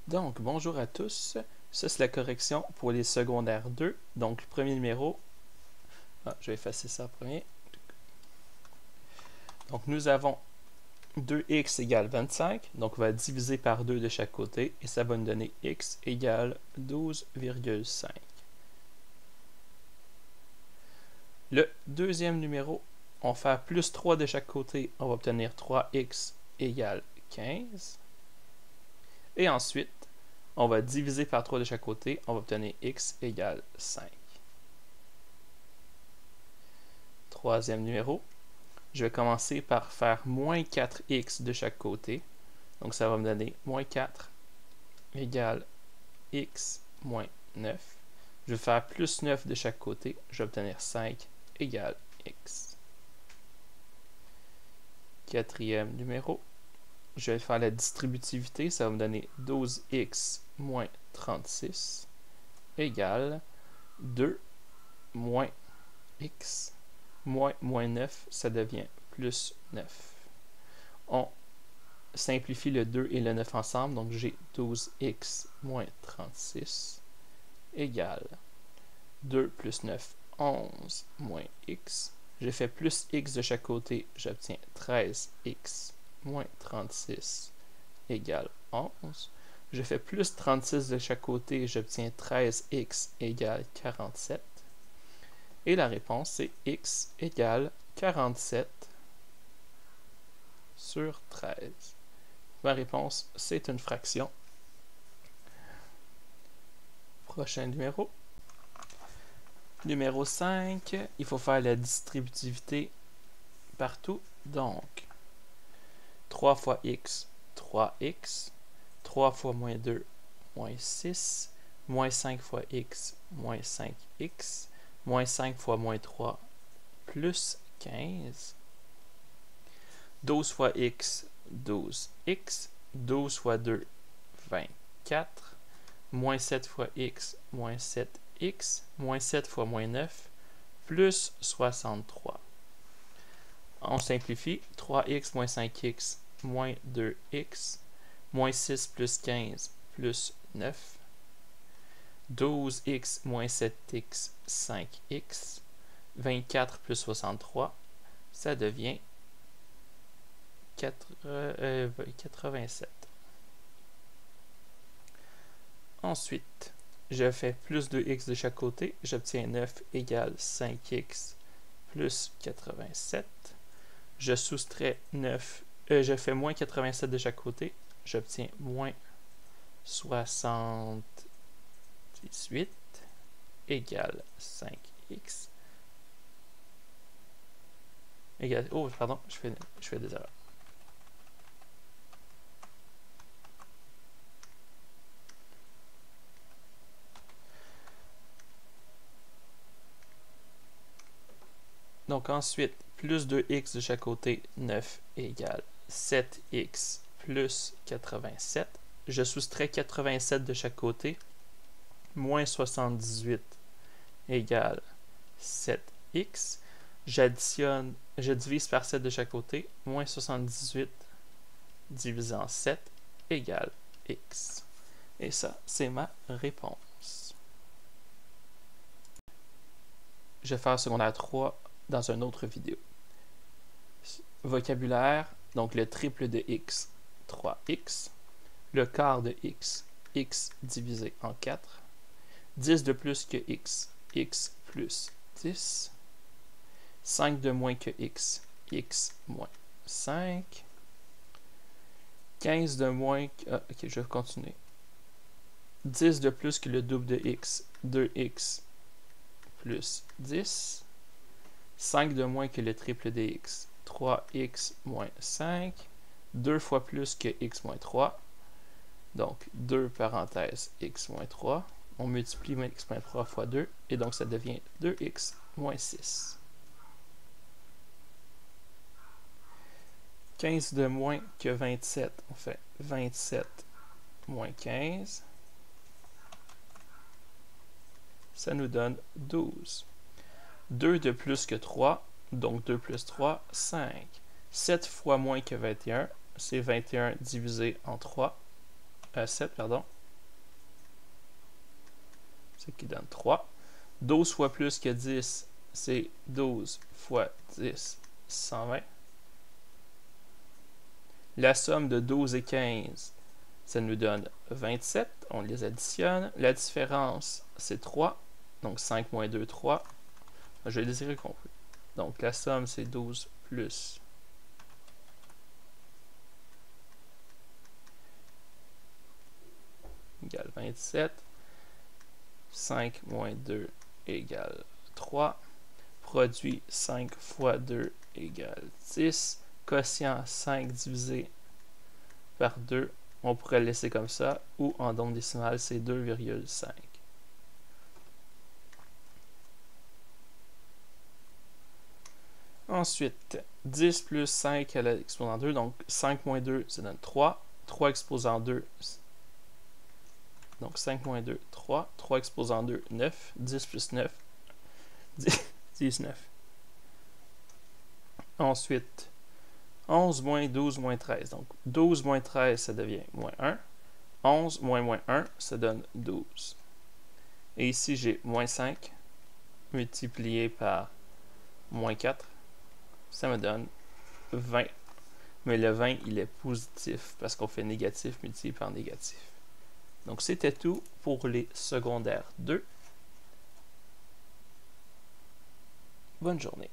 Donc, bonjour à tous. Ça, c'est la correction pour les secondaires 2. Donc, le premier numéro. Je vais effacer ça en premier. Donc, nous avons 2x égale 25. Donc, on va diviser par 2 de chaque côté. Et ça va nous donner x égale 12,5. Le deuxième numéro, on fait plus 3 de chaque côté. On va obtenir 3x égale 15. Et ensuite, on va diviser par 3 de chaque côté, on va obtenir x égale 5. Troisième numéro, je vais commencer par faire moins 4x de chaque côté. Donc ça va me donner moins 4 égale x moins 9. Je vais faire plus 9 de chaque côté, je vais obtenir 5 égale x. Quatrième numéro, je vais faire la distributivité, ça va me donner 12x moins 36 égale 2 moins x moins 9, ça devient plus 9. On simplifie le 2 et le 9 ensemble, donc j'ai 12x moins 36 égale 2 plus 9, 11 moins x. J'ai fait plus x de chaque côté, j'obtiens 13x moins 36 égale 11. Je fais plus 36 de chaque côté, j'obtiens 13x égale 47. Et la réponse, c'est x égale 47 sur 13. Ma réponse, c'est une fraction. Prochain numéro. Numéro 5, il faut faire la distributivité partout. Donc, 3 fois x, 3x. 3 fois moins 2, moins 6. Moins 5 fois x, moins 5x. Moins 5 fois moins 3, plus 15. 12 fois x, 12x. 12 fois 2, 24. Moins 7 fois x, moins 7x. Moins 7 fois moins 9, plus 63. On simplifie. 3x moins 5x, moins 2x. Moins 6 plus 15, plus 9. 12x moins 7x, 5x. 24 plus 63, ça devient 87. Ensuite, je fais plus 2x de chaque côté. J'obtiens 9 égale 5x plus 87. Je soustrais 9. Je fais moins 87 de chaque côté. J'obtiens moins 78 égale 5x égale... Oh, pardon, je fais des erreurs. Donc ensuite, plus 2x de chaque côté, 9 égale 7x plus 87. Je soustrais 87 de chaque côté. Moins 78 égale 7x. J'additionne, je divise par 7 de chaque côté. Moins 78 divisé en 7 égale x. Et ça, c'est ma réponse. Je vais faire secondaire 3 dans une autre vidéo. Vocabulaire, donc le triple de x, 3x. Le quart de x, x divisé en 4. 10 de plus que x, x plus 10. 5 de moins que x, x moins 5. 15 de moins que... ok, je vais continuer. 10 de plus que le double de x, 2x plus 10. 5 de moins que le triple de x, 3x moins 5. 2 fois plus que x moins 3. Donc, 2 parenthèses x moins 3. On multiplie x moins 3 fois 2. Et donc, ça devient 2x moins 6. 15 de moins que 27. On fait 27 moins 15. Ça nous donne 12. 2 de plus que 3. Donc, 2 plus 3, 5. 7 fois moins que 21. C'est 21 divisé en 3. 7, pardon. ce qui donne 3. 12 fois plus que 10, c'est 12 fois 10, 120. La somme de 12 et 15, ça nous donne 27. On les additionne. La différence, c'est 3. Donc 5 moins 2, 3. Je vais les écrire compris. Donc la somme, c'est 12 plus égale 27. 5 moins 2 égale 3. Produit 5 fois 2 égale 10. Quotient 5 divisé par 2, on pourrait le laisser comme ça, ou en nombre décimal, c'est 2,5. Ensuite, 10 plus 5 à l'exposant 2, donc 5 moins 2, ça donne 3. 3 exposant 2, donc 5 moins 2, 3. 3 exposant 2, 9. 10 plus 9, 19. Ensuite, 11 moins 12 moins 13. Donc 12 moins 13, ça devient moins 1. 11 moins 1, ça donne 12. Et ici, j'ai moins 5 multiplié par moins 4. Ça me donne 20. Mais le 20, il est positif parce qu'on fait négatif multiplié par négatif. Donc, c'était tout pour les secondaires 2. Bonne journée.